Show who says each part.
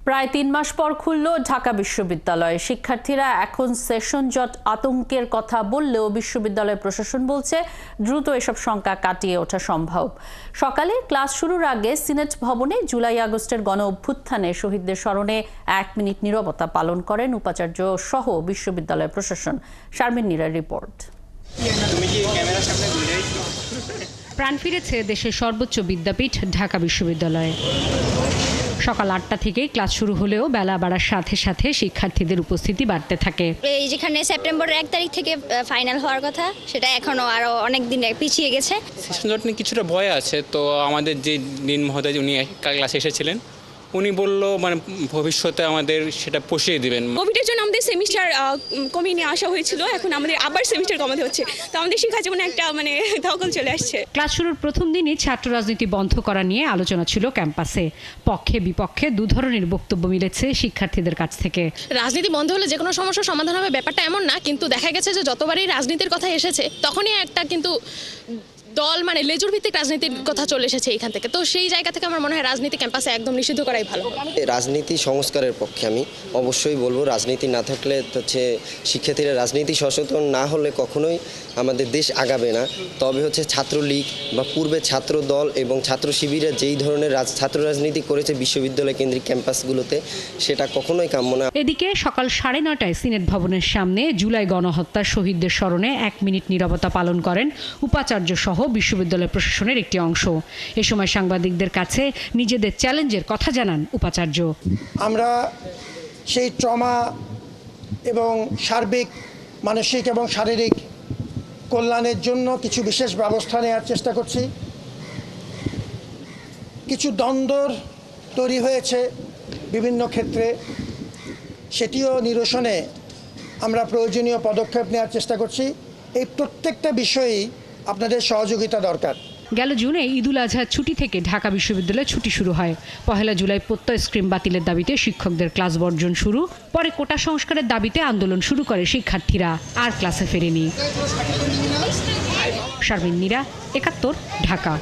Speaker 1: প্রায় ৩ মাস পর খুলল ঢাকা বিশ্ববিদ্যালয়। শিক্ষার্থীরা এখন সেশন জট আতঙ্কের কথা বললেও বিশ্ববিদ্যালয় প্রশাসন বলছে দ্রুত এসব শঙ্কা কাটিয়ে ওঠা সম্ভব। সকালে ক্লাস শুরুর আগে সিনেট ভবনে জুলাই আগস্টের গণ অভ্যুত্থানে শহীদদের স্মরণে ১ মিনিট নীরবতা পালন করেন উপাচার্য সহ বিশ্ববিদ্যালয় প্রশাসন। শারমিন নীরার রিপোর্ট।
Speaker 2: প্রাণ ফিরেছে দেশের সর্বোচ্চ বিদ্যাপীঠ ঢাকা বিশ্ববিদ্যালয়ে। সকাল ৮টা থেকে ক্লাস শুরু হলেও বেলা বাড়ার সাথে সাথে শিক্ষার্থীদের উপস্থিতি বাড়তে থাকে।
Speaker 3: এই যেখানে সেপ্টেম্বরের ১ তারিখ থেকে ফাইনাল হওয়ার কথা, সেটা এখনো আরো অনেক দিন পিছিয়ে গেছে।
Speaker 4: সেশন জট নিয়ে কিছুটা ভয় আছে। তো আমাদের যে ডিন মহোদয় উনি ক্লাসে এসেছিলেন, উনি বলল মানে ভবিষ্যতে আমাদের সেটা পুষিয়ে দিবেন।
Speaker 5: কোভিডের জন্য আমাদের সেমিস্টার কমিয়ে নিয়ে আসা হয়েছিল, এখন আমাদের আবার সেমিস্টার কমাতে হচ্ছে। তো আমাদের শিক্ষা জীবনে একটা ধকল চলে আসছে।
Speaker 2: ক্লাস শুরুর প্রথম দিনই ছাত্র রাজনীতি বন্ধ করা নিয়ে আলোচনা ছিল ক্যাম্পাসে। পক্ষে বিপক্ষে দু ধরনের বক্তব্য মিলেছে শিক্ষার্থীদের কাছ থেকে।
Speaker 6: রাজনীতি বন্ধ হলে যে কোনো সমস্যার সমাধান হবে ব্যাপারটা এমন না, কিন্তু দেখা গেছে যে যতবারই রাজনীতির কথা এসেছে তখনই একটা কিন্তু দল লেজুর ভিত্তিক রাজনীতির কথা চলে এসেছে এখান থেকে। তো সেই জায়গা থেকে আমার মনে হয় রাজনীতি ক্যাম্পাসে একদম নিষিদ্ধ করাই ভালো।
Speaker 7: রাজনীতি সংস্কারের পক্ষে আমি অবশ্যই বলবো। রাজনীতি না থাকলে হচ্ছে শিক্ষার্থীরা রাজনীতি সচেতন না হলে কখনোই আমাদের দেশ আগাবে না। তবে হচ্ছে ছাত্রলীগ বা পূর্বে ছাত্র দল এবং ছাত্র শিবিরে যেই ধরনের ছাত্র রাজনীতি করেছে বিশ্ববিদ্যালয় কেন্দ্রিক ক্যাম্পাসগুলোতে, সেটা কখনোই কাম্য না।
Speaker 2: এদিকে সকাল ৯:৩০টায় সিনেট ভবনের সামনে জুলাই গণহত্যার শহীদদের স্মরণে ১ মিনিট নীরবতা পালন করেন উপাচার্য সহ বিশ্ববিদ্যালয় প্রশাসনের একটি অংশ। এ সময় সাংবাদিকদের কাছে নিজেদের চ্যালেঞ্জের কথা জানান উপাচার্য।
Speaker 8: আমরা সেই ট্রমা এবং সার্বিক মানসিক এবং শারীরিক কল্যাণের জন্য কিছু বিশেষ ব্যবস্থা নেওয়ার চেষ্টা করছি। কিছু দ্বন্দ্ব তৈরি হয়েছে বিভিন্ন ক্ষেত্রে, সেটিও নিরসনে আমরা প্রয়োজনীয় পদক্ষেপ নেওয়ার চেষ্টা করছি। এই প্রত্যেকটা বিষয়েই আপনাদের সহযোগিতা দরকার।
Speaker 2: গেল জুনে ঈদুল আজহার ছুটি থেকে ঢাকা বিশ্ববিদ্যালয়ে ছুটি শুরু হয়। ১ জুলাই প্রত্যয় স্ক্রিম বাতিলের দাবিতে শিক্ষকদের ক্লাস বর্জন শুরু। পরে কোটা সংস্কারের দাবিতে আন্দোলন শুরু করে শিক্ষার্থীরা, আর ক্লাসে ফেরেনি। শারমিন নীরা, ৭১, ঢাকা।